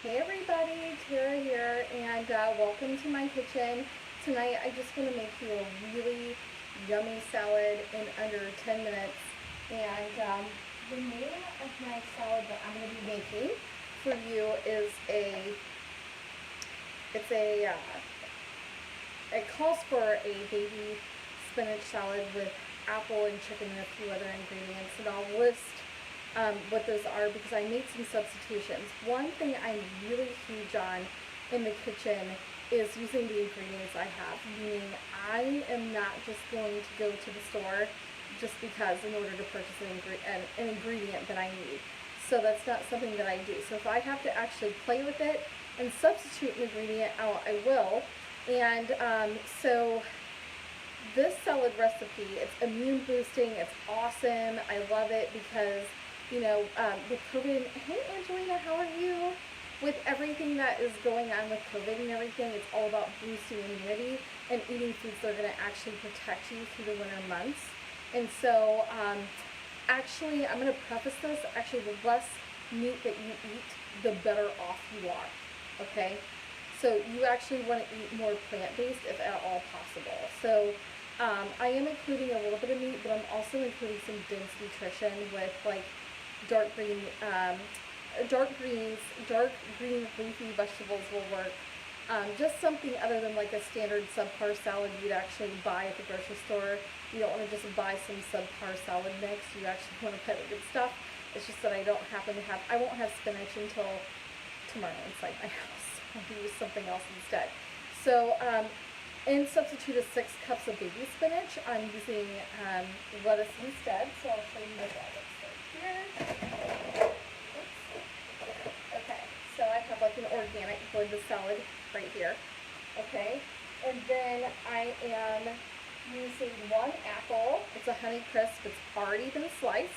Hey everybody, Tara here, and welcome to my kitchen. Tonight I just want to make you a really yummy salad in under 10 minutes. And the name of my salad that I'm going to be making for you is it calls for a baby spinach salad with apple and chicken and a few other ingredients, and I'll list what those are because I made some substitutions. One thing I'm really huge on in the kitchen is using the ingredients I have, meaning I am not just going to go to the store just because in order to purchase an ingredient that I need. So that's not something that I do. So if I have to actually play with it and substitute an ingredient out, I will. And so this salad recipe, it's immune boosting, it's awesome. I love it because with COVID, hey Angelina, how are you? With everything that is going on with COVID and everything, it's all about boosting immunity and eating foods that are going to actually protect you through the winter months. And so, actually, I'm going to preface this, actually the less meat that you eat, the better off you are, okay? So you actually want to eat more plant-based if at all possible. So I am including a little bit of meat, but I'm also including some dense nutrition with like dark green leafy vegetables will work. Just something other than like a standard subpar salad you'd actually buy at the grocery store. You don't want to just buy some subpar salad mix. You actually want to put the good stuff. It's just that I won't have spinach until tomorrow inside my house. I'll use something else instead. So in substitute of 6 cups of baby spinach, I'm using lettuce instead. So I'll show you what that looks like here. Okay, so I have like an organic blended salad right here. Okay, and then I am using 1 apple. It's a Honey Crisp. It's already been sliced.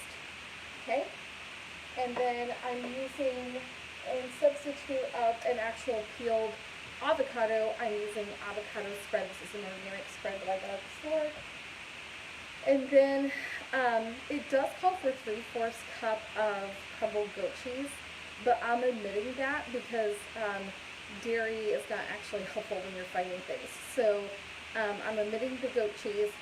Okay, and then I'm using, in substitute of an actual peeled avocado, I'm using avocado spread. This is an organic spread that I got at the store. And then it does call for 3/4 cup of crumbled goat cheese, but I'm omitting that because dairy is not actually helpful when you're fighting things. So I'm omitting the goat cheese,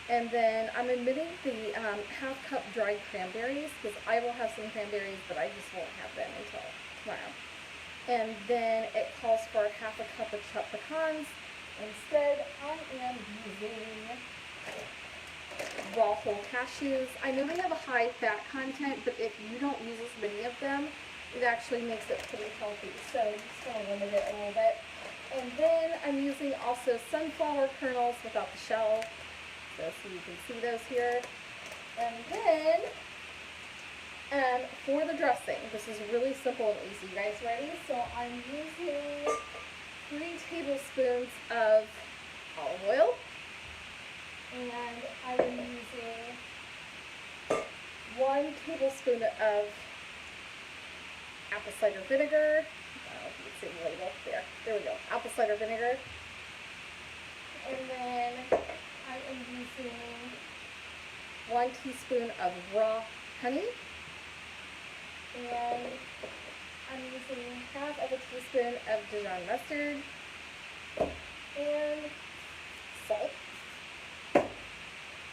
and then I'm omitting the 1/2 cup dried cranberries because I will have some cranberries, but I just won't have them until tomorrow. And then it calls for 1/2 cup of chopped pecans. Instead, I am using raw whole cashews. I know they have a high fat content, but if you don't use as many of them, it actually makes it pretty healthy. So I'm just going to limit it a little bit. And then I'm using also sunflower kernels without the shell, so you can see those here. And then for the dressing, this is really simple and easy. You guys ready? So I'm using 3 tablespoons of olive oil, and I'm using 1 tablespoon of apple cider vinegar. I don't know if you can see the label. There we go. Apple cider vinegar. And then I am using 1 teaspoon of raw honey. And I'm using 1/2 teaspoon of Dijon mustard and salt.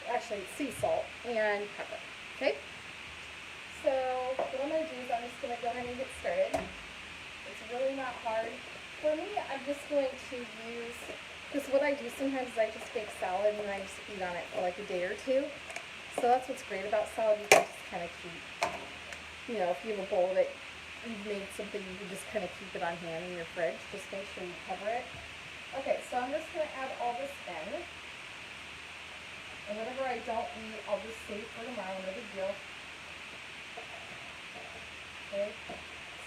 Actually, sea salt and pepper. Okay? So what I'm going to do is I'm just going to go ahead and get started. It's really not hard. For me, I'm just going to use, because what I do sometimes is I just make salad and I just eat on it for like a day or two. So that's what's great about salad. You can just kind of keep, if you have a bowl that you've made something, you can just kind of keep it on hand in your fridge. Just make sure you cover it. Okay, so I'm just going to add all this in. And whatever I don't eat, I'll just save for tomorrow, no big deal. Okay,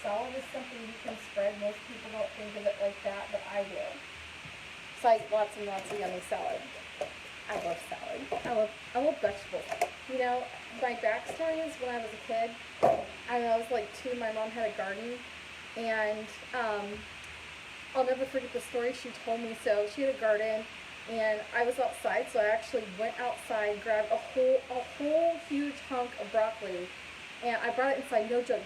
salad is something you can spread. Most people don't think of it like that, but I do. So I eat lots and lots of yummy salad. I love salad. I love vegetables. My backstory is when I was a kid, I was like 2, my mom had a garden, and I'll never forget the story she told me. So she had a garden, and I was outside, so I actually went outside, grabbed a whole huge hunk of broccoli, and I brought it inside, no joke.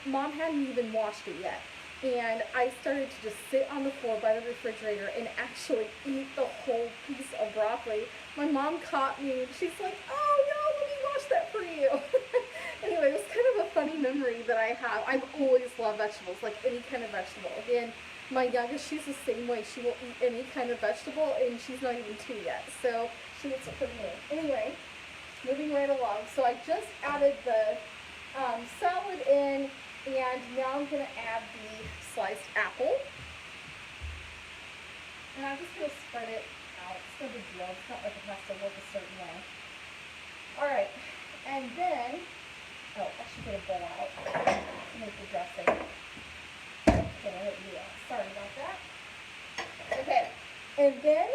Mom hadn't even washed it yet. And I started to just sit on the floor by the refrigerator and actually eat the whole piece of broccoli. My mom caught me. She's like, oh no, let me wash that for you. Anyway, it was kind of a funny memory that I have. I've always loved vegetables, like any kind of vegetable. Again, my youngest, she's the same way. She will eat any kind of vegetable, and she's not even 2 yet. So she eats it from me. Anyway, moving right along. So I just added the salad in, and now I'm going to add the sliced apple. And I'm just going to spread it out. It's no big deal. It's not like it has to look a certain way. Alright, and then, oh, I should get a bowl out to make the dressing. Okay, yeah, sorry about that. Okay, and then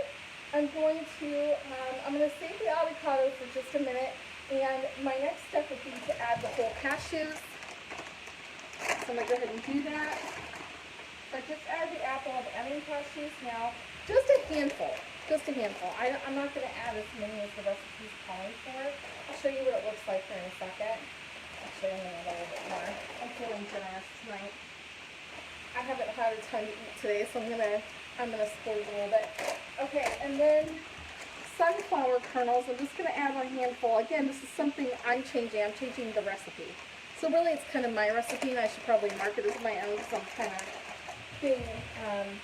I'm going to save the avocado for just a minute, and my next step would be to add the whole cashews. So I'm going to go ahead and do that. So I just added the apple. I'm adding cashews now. Just a handful. Just a handful. I'm not going to add as many as the recipe's calling for. I'll show you what it looks like here in a second. Actually, I'm going to add a little bit more. I'm feeling generous tonight. I haven't had a ton to eat today, so I'm gonna splurge a little bit. Okay, and then sunflower kernels. I'm just gonna add a handful. Again, this is something I'm changing. I'm changing the recipe. So really, it's kind of my recipe, and I should probably mark it as my own because I'm kind of being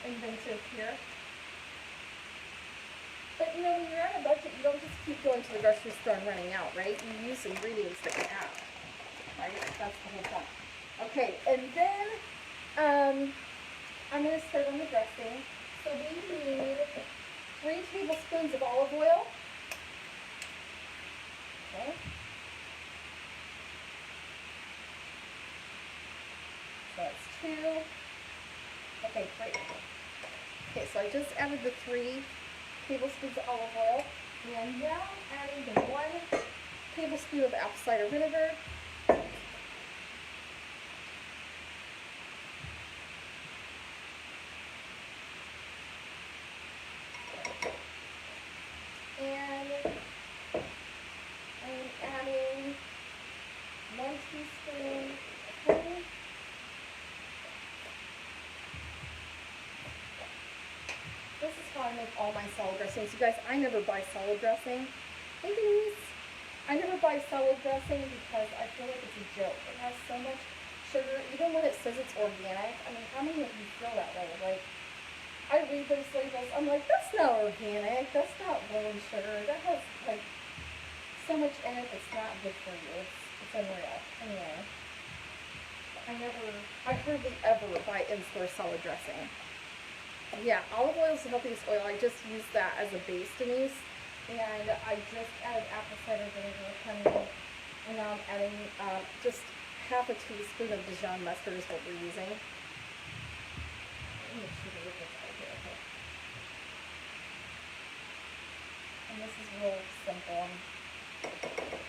inventive here. But you know, when you're on a budget, you don't just keep going to the grocery store and running out, right? You use ingredients that you have, right? That's the whole point. Okay, and then I'm going to start on the dressing. So we need 3 tablespoons of olive oil. Okay. So that's 2. Okay, great. Okay, so I just added the 3 tablespoons of olive oil. And now I'm adding the 1 tablespoon of apple cider vinegar. And I'm adding 1 teaspoon of honey. This is how I make all my salad dressings. You guys, I never buy salad dressing. Hey Denise! I never buy salad dressing because I feel like it's a joke. It has so much sugar, even when it says it's organic. I mean, how many of you feel that way? Like, I read those labels, I'm like, that's not organic, that's not blown sugar, that has like so much in it that's not good for you. It's unreal. Anyway, I hardly ever buy in-store salad dressing. Yeah, olive oil is the healthiest oil. I just use that as a base, Denise. And I just added apple cider vinegar, honey, and now I'm adding just half a teaspoon of Dijon mustard is what we're using. Make sure to look at that here, okay. And this is real simple.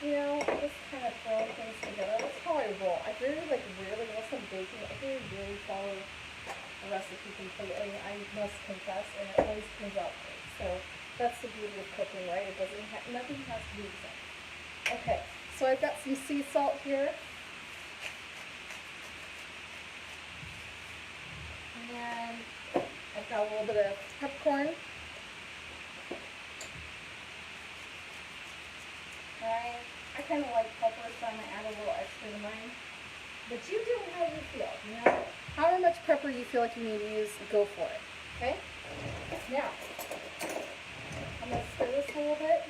You know, I just kind of throw things together. That's how I roll. I rarely, unless I'm baking, I really follow the recipe completely. I must confess, and it always comes out great. So that's the beauty of cooking, right? It doesn't nothing has to be the same. Okay, so I've got some sea salt here. And I've got a little bit of peppercorn. Right? I kind of like pepper, so I'm going to add a little extra to mine. But you do how you feel, you know? However much pepper you feel like you need to use, go for it. Okay? Now, I'm going to stir this a little bit.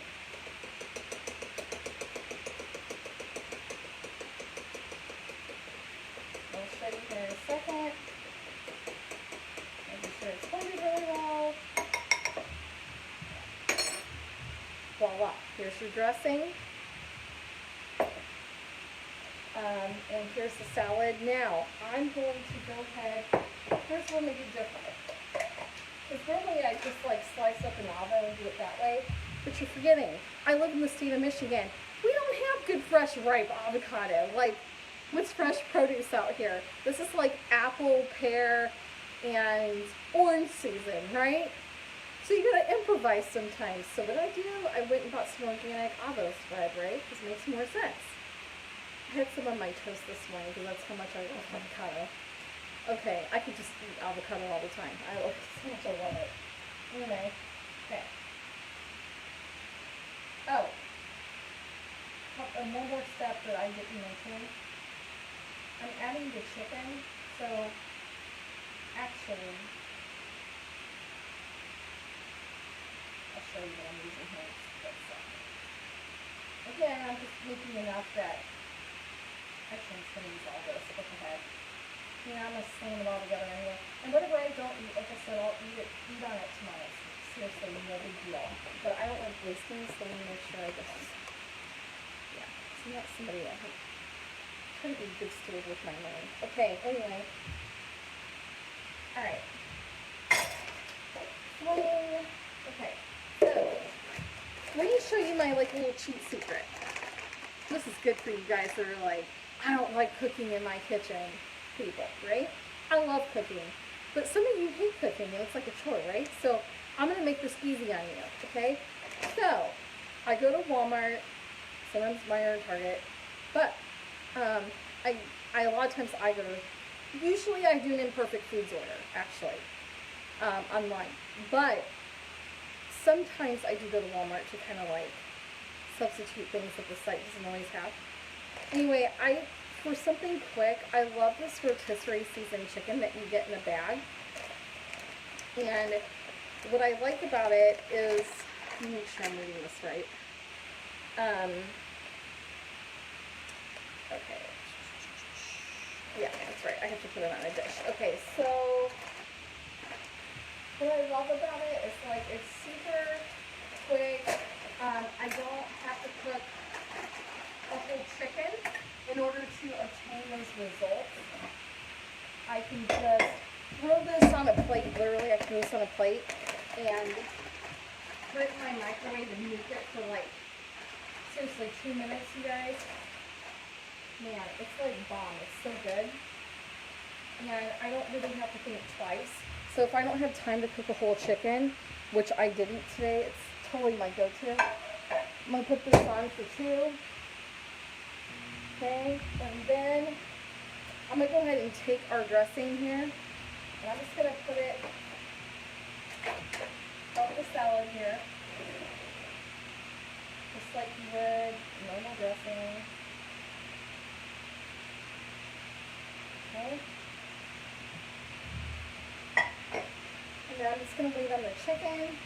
I'll show you here in a second. Making sure it's blended really well. Voila, here's your dressing. And here's the salad. Now, I'm going to go ahead, here's what I'm going to do different. Because normally I just like slice up an avocado and do it that way. But you're forgetting, I live in the state of Michigan. We don't have good fresh ripe avocado. Like, what's fresh produce out here? This is like apple, pear, and orange season, right? So you gotta improvise sometimes. So what I do, I went and bought some organic avocado spread, right? Because it makes more sense. I had some on my toast this morning because that's how much I love avocado. Okay, I could just eat avocado all the time. I love it so much. I love it. Anyway, okay. Oh, one more step that I didn't mention. I'm adding the chicken, so actually, I'll show you what I'm using here. Again, I'm just making enough that, actually I'm just going to use all this, what the heck. Yeah, I'm going to slam it all together anyway. And whatever I don't eat, like I said, I'll eat on it tomorrow. Seriously, no big deal. But I don't like wasting, so let me make sure I just, yeah. So I'm not somebody that I'm trying to be a good steward with my money. Okay, anyway. Alright. Okay, so let me show you my like little cheat secret. This is good for you guys that are like, I don't like cooking in my kitchen people, right? I love cooking. But some of you hate cooking and it's like a chore, right? So I'm gonna make this easy on you, okay? So I go to Walmart, sometimes Meijer and Target, but I a lot of times I go to, usually I do an imperfect foods order, actually, online. But sometimes I do go to Walmart to kind of like substitute things that the site doesn't always have. Anyway, for something quick, I love this rotisserie seasoned chicken that you get in a bag. And what I like about it is, let me make sure I'm reading this right. Okay. Yeah, that's right. I have to put it on a dish. Okay, so what I love about it is like it's super quick. I don't have to cook a whole chicken in order to obtain those results. I can just throw this on a plate, literally I can throw this on a plate and put it in my microwave and make it for like, seriously, 2 minutes, you guys. Man, it's like bomb, it's so good. And I don't really have to think twice. So if I don't have time to cook a whole chicken, which I didn't today, it's totally my go-to. I'm gonna put this on for 2. Okay, and then I'm gonna go ahead and take our dressing here, and I'm just gonna put it on the salad here, just like you would normal dressing. Okay. And then I'm just gonna leave on the chicken,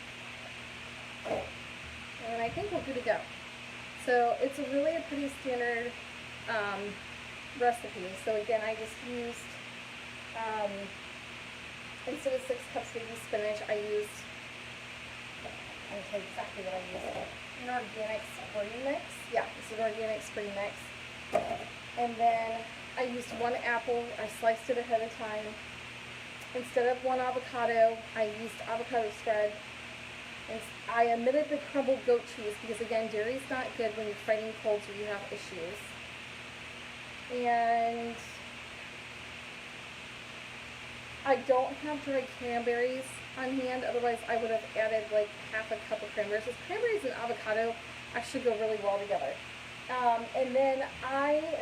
and I think we're good to go. So it's really a pretty standard recipe. So again, I just used, instead of 6 cups baby spinach, I used, I'll tell you exactly what I used, an organic spring mix. Yeah, it's an organic spring mix. And then I used 1 apple. I sliced it ahead of time. Instead of 1 avocado, I used avocado spread. And I omitted the crumbled goat cheese because, again, dairy's not good when you're fighting colds or you have issues. And I don't have dried cranberries on hand, otherwise I would have added like half a cup of cranberries. Because cranberries and avocado actually go really well together. And then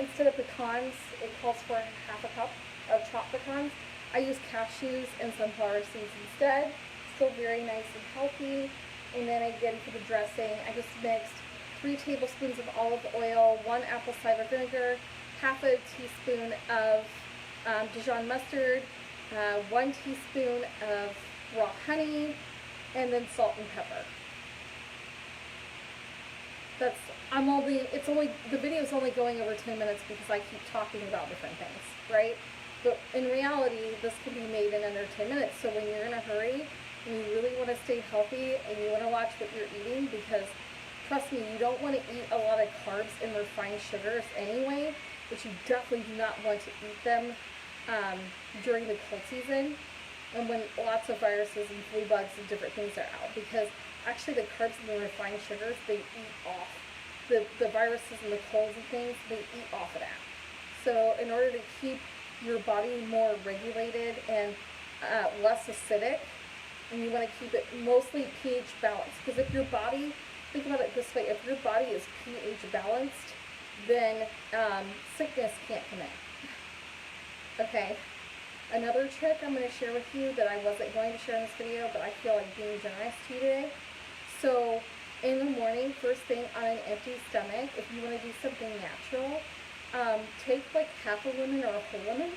instead of pecans, it calls for half a cup of chopped pecans. I use cashews and sunflower seeds instead. Still very nice and healthy. And then again, for the dressing, I just mixed 3 tablespoons of olive oil, 1 apple cider vinegar, half a teaspoon of Dijon mustard, 1 teaspoon of raw honey, and then salt and pepper. The video is only going over 10 minutes because I keep talking about different things, right? But in reality, this can be made in under 10 minutes. So when you're in a hurry and you really want to stay healthy and you want to watch what you're eating, because trust me, you don't want to eat a lot of carbs and refined sugars anyway, but you definitely do not want to eat them during the cold season and when lots of viruses and flu bugs and different things are out, because actually the carbs and the refined sugars, they eat off. The viruses and the colds and things, they eat off of that. So in order to keep your body more regulated and less acidic, and you want to keep it mostly pH balanced, because if your body, think about it this way, if your body is pH balanced, then sickness can't come in. Okay? Another trick I'm going to share with you that I wasn't going to share in this video, but I feel like being generous to you today. So in the morning, first thing on an empty stomach, if you want to do something natural, take like half a lemon or a whole lemon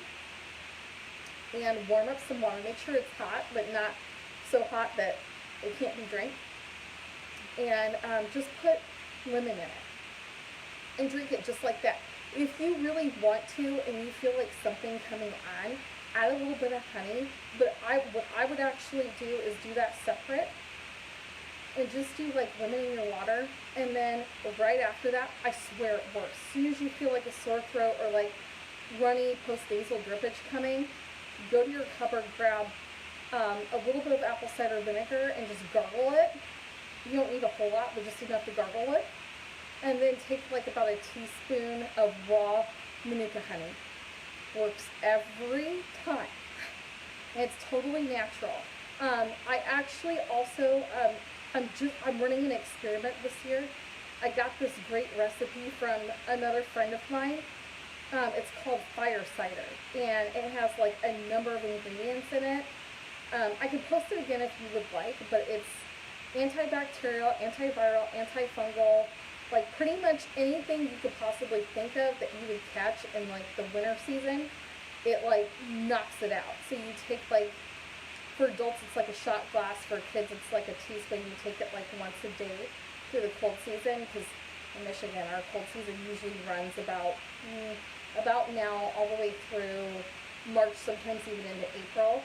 and warm up some water. Make sure it's hot, but not so hot that it can't be drank. And just put lemon in it and drink it just like that. If you really want to and you feel like something coming on, add a little bit of honey. But what I would actually do is do that separate and just do like lemon in your water. And then right after that, I swear it works. As soon as you feel like a sore throat or like runny post-nasal drippage coming, go to your cupboard, grab a little bit of apple cider vinegar and just gargle it. You don't need a whole lot, but just enough to gargle it. And then take like about a teaspoon of raw Manuka honey. Works every time. And it's totally natural. I actually also, I'm running an experiment this year. I got this great recipe from another friend of mine. It's called fire cider, and it has like a number of ingredients in it. I can post it again if you would like, but it's antibacterial, antiviral, antifungal, like pretty much anything you could possibly think of that you would catch in like the winter season, it like knocks it out. So you take like, for adults it's like a shot glass, for kids it's like a teaspoon. You take it like once a day through the cold season, because in Michigan our cold season usually runs about now all the way through March, sometimes even into April.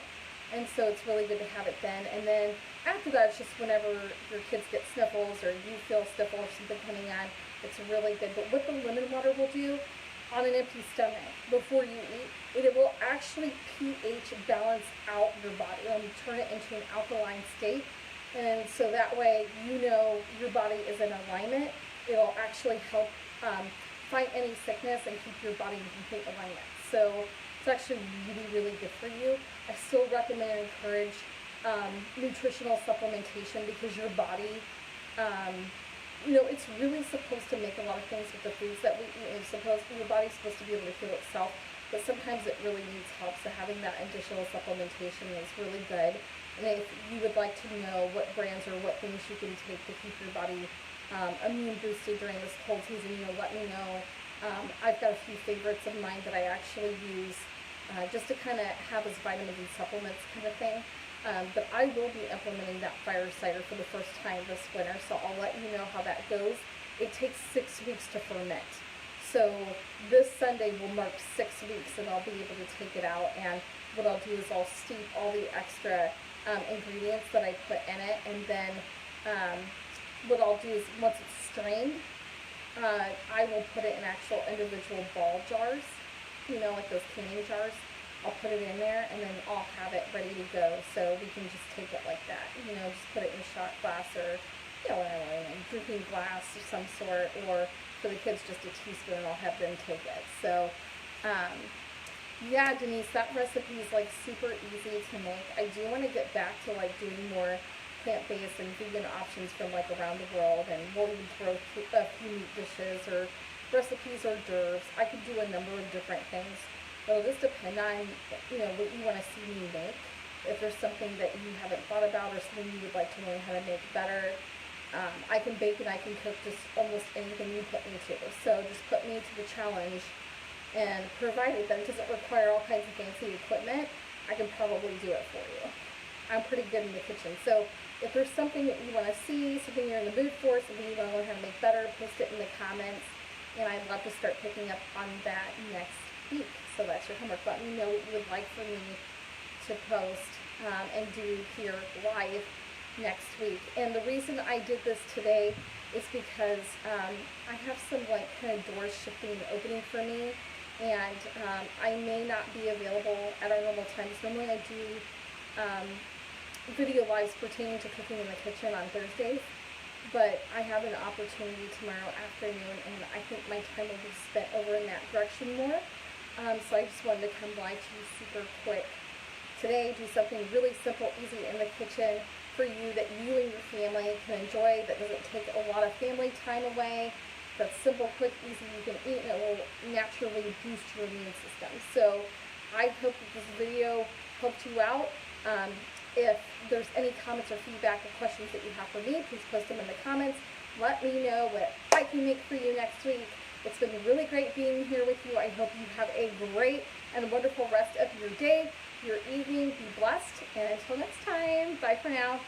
And so it's really good to have it then. And then after that, it's just whenever your kids get sniffles or you feel sniffle or something coming on, it's really good. But what the lemon water will do on an empty stomach before you eat, it will actually pH balance out your body. It'll turn it into an alkaline state. And so that way, you know your body is in alignment. It'll actually help fight any sickness and keep your body in complete alignment. So it's actually really, really good for you. I still recommend and encourage nutritional supplementation, because your body, it's really supposed to make a lot of things with the foods that we eat. And your body's supposed to be able to heal itself, but sometimes it really needs help. So having that additional supplementation is really good. And if you would like to know what brands or what things you can take to keep your body immune boosted during this cold season, let me know. I've got a few favorites of mine that I actually use just to kind of have as vitamins and supplements kind of thing. But I will be implementing that fire cider for the first time this winter, so I'll let you know how that goes. It takes 6 weeks to ferment. So this Sunday will mark 6 weeks, and I'll be able to take it out. And what I'll do is I'll steep all the extra ingredients that I put in it, and then what I'll do is once it's strained, I will put it in actual individual ball jars, like those canning jars. I'll put it in there, and then I'll have it ready to go, so we can just take it like that. Just put it in a shot glass or, whatever, drinking glass of some sort, or for the kids, just a teaspoon. I'll have them take it. So, yeah, Denise, that recipe is like super easy to make. I do want to get back to like doing more plant-based and vegan options from like around the world, and we'll even throw a few meat dishes or recipes or d'oeuvres. I could do a number of different things. It'll just depend on, what you want to see me make. If there's something that you haven't thought about or something you would like to learn how to make better, I can bake and I can cook just almost anything you put me to. So just put me to the challenge, and provided that it doesn't require all kinds of fancy equipment, I can probably do it for you. I'm pretty good in the kitchen. So if there's something that you want to see, something you're in the mood for, something you want to learn how to make better, post it in the comments, and I'd love to start picking up on that next week. So that's your homework. Let me know what you would like for me to post and do here live next week. And the reason I did this today is because I have some like kind of doors shifting and opening for me, and I may not be available at our normal times. Normally I do video lives pertaining to cooking in the kitchen on Thursdays, but I have an opportunity tomorrow afternoon, and I think my time will be spent over in that direction more. So I just wanted to come by to you super quick today, do something really simple, easy in the kitchen for you that you and your family can enjoy, that doesn't take a lot of family time away, that's simple, quick, easy, you can eat, and it will naturally boost your immune system. So I hope that this video helped you out. If there's any comments or feedback or questions that you have for me, please post them in the comments. Let me know what I can make for you next week. It's been really great being here with you. I hope you have a great and wonderful rest of your day, your evening. Be blessed. And until next time, bye for now.